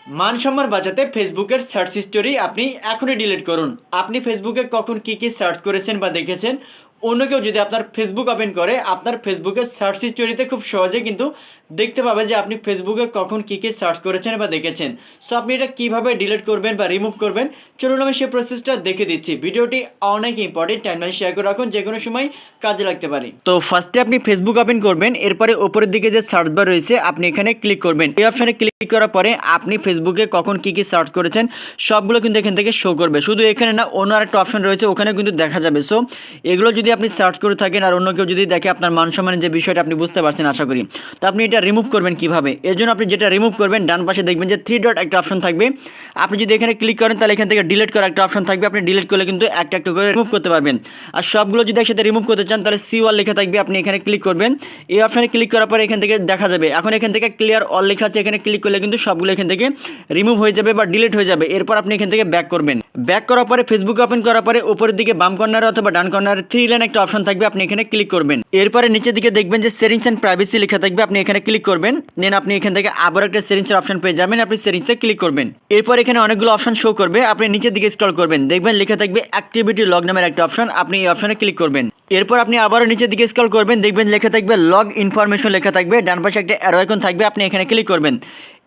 মান সম্মান বাঁচাতে ফেসবুকের সার্চ হিস্টোরি আপনি এখনই ডিলিট করুন। আপনি ফেসবুকে কখন কী সার্চ করেছেন বা দেখেছেন, অন্য কেউ যদি আপনার ফেসবুক ওপেন করে আপনার ফেসবুকের সার্চ হিস্টোরিতে খুব সহজে কিন্তু দেখতে পাবে যে আপনি ফেসবুকে কখন কী সার্চ করেছেন বা দেখেছেন। সো আপনি এটা কীভাবে ডিলিট করবেন বা রিমুভ করবেন, চলুন আমি সেই প্রসেসটা দেখে দিচ্ছি। ভিডিওটি অনেক ইম্পর্টেন্ট, টাইমলাইনে শেয়ার করে রাখুন, যে কোনো সময় কাজে লাগতে পারে। তো ফার্স্টে আপনি ফেসবুক ওপেন করবেন, এরপরে ওপরের দিকে যে সার্চ বার রয়েছে আপনি এখানে ক্লিক করবেন। এই অপশানে ক্লিক করার পরে আপনি ফেসবুকে কখন কী সার্চ করেছেন সবগুলো কিন্তু এখান থেকে শো করবে। শুধু এখানে না, অন্য আরেকটা অপশন রয়েছে, ওখানে কিন্তু দেখা যাবে। সো এগুলো যদি আপনি সার্চ করে থাকেন আর অন্য কেউ যদি দেখে, আপনার মান সম্মানের যে বিষয়টা আপনি বুঝতে পারছেন আশা করি। তো আপনি এটা রিমুভ করবেন কিভাবে? এর জন্য আপনি যেটা রিমুভ করবেন, ডান পাশে দেখবেন যে 3 ডট একটা অপশন থাকবে। আপনি যদি এখানে ক্লিক করেন তাহলে এখান থেকে ডিলিট করার একটা অপশন থাকবে। আপনি ডিলিট করলে কিন্তু একটা একটা করে রিমুভ করতে পারবেন। আর সবগুলো যদি একসাথে রিমুভ করতে চান তাহলে C1 লেখা থাকবে, আপনি এখানে ক্লিক করবেন। এই অপশনে ক্লিক করার পরে এখান থেকে দেখা যাবে, এখন এখান থেকে ক্লিয়ার অল লেখা আছে, এখানে ক্লিক করলে কিন্তু সবগুলো এখান থেকে রিমুভ হয়ে যাবে বা ডিলিট হয়ে যাবে। এরপর আপনি এখান থেকে ব্যাক করবেন। ব্যাক করার পরে ফেসবুক ওপেন করার পরে উপরের দিকে বাম কর্নারে অথবা ডান কর্নারে 3 লাইন একটা অপশন থাকবে, আপনি এখানে ক্লিক করবেন। এরপরে নিচের দিকে দেখবেন যে সেটিংস এন্ড প্রাইভেসি লেখা থাকবে, আপনি এখানে ক্লিক করবেন। দেন আপনি এখান থেকে আবার একটা সেটিংসের অপশন পেয়ে যাবেন, আপনি সেটিংসে ক্লিক করবেন। এরপর এখানে অনেকগুলো অপশন শো করবে, আপনি নিচের দিকে স্ক্রল করবেন, দেখবেন লেখা থাকবে অ্যাক্টিভিটি লগ নামের একটা অপশন, আপনি এই অপশনে ক্লিক করবেন। এরপর আপনি আবারও নিচের দিকে স্ক্রল করবেন, দেখবেন লেখা থাকবে লগ ইনফরমেশন লেখা থাকবে, ডান পাশে একটা অ্যারো আইকন থাকবে, আপনি এখানে ক্লিক করবেন।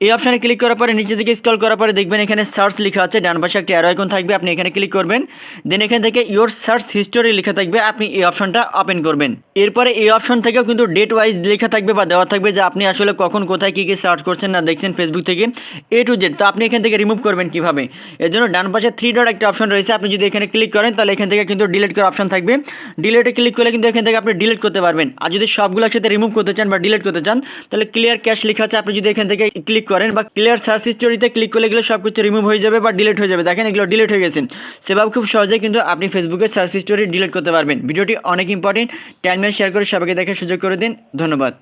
এই অপশানে ক্লিক করার পরে নিচের দিকে স্ক্রল করার পরে দেখবেন এখানে সার্চ লেখা আছে, ডান পাশে একটা অ্যারো আইকন থাকবে, আপনি এখানে ক্লিক করবেন। দেন এখান থেকে ইওর সার্চ হিস্টোরি লেখা থাকবে, আপনি এই অপশনটা ওপেন করবেন। এরপরে এই অপশন থেকেও কিন্তু ডেট ওয়াইজ লেখা থাকবে বা দেওয়া থাকবে যে আপনি আসলে কখন কোথায় কী সার্চ করছেন না দেখছেন ফেসবুক থেকে A to Z। তো আপনি এখান থেকে রিমুভ করবেন কিভাবে? এর জন্য ডান পাশে 3 ডট একটা অপশন রয়েছে, আপনি যদি এখানে ক্লিক করেন তাহলে এখান থেকে কিন্তু ডিলিট করার অপশন থাকবে। ডিলিটে ক্লিক করলে কিন্তু এখান থেকে আপনি ডিলিট করতে পারবেন। আর যদি সবগুলো একসাথে রিমুভ করতে চান বা ডিলিট করতে চান তাহলে ক্লিয়ার ক্যাশ লেখা আছে, আপনি যদি এখান থেকে ক্লিক করেন বা ক্লিয়ার সার্চ হিস্টোরিতে ক্লিক করলে এগুলো সব কিছু রিমুভ হয়ে যাবে বা ডিলিট হয়ে যাবে। দেখেন এগুলো ডিলিট হয়ে গেছে। সেভাবে খুব সহজেই কিন্তু আপনি ফেসবুকের সার্চ হিস্টোরি ডিলিট করতে পারবেন। ভিডিওটি অনেক ইম্পর্টেন্ট, টাইমলাইনে শেয়ার করে সবাইকে দেখার সুযোগ করে দিন। ধন্যবাদ।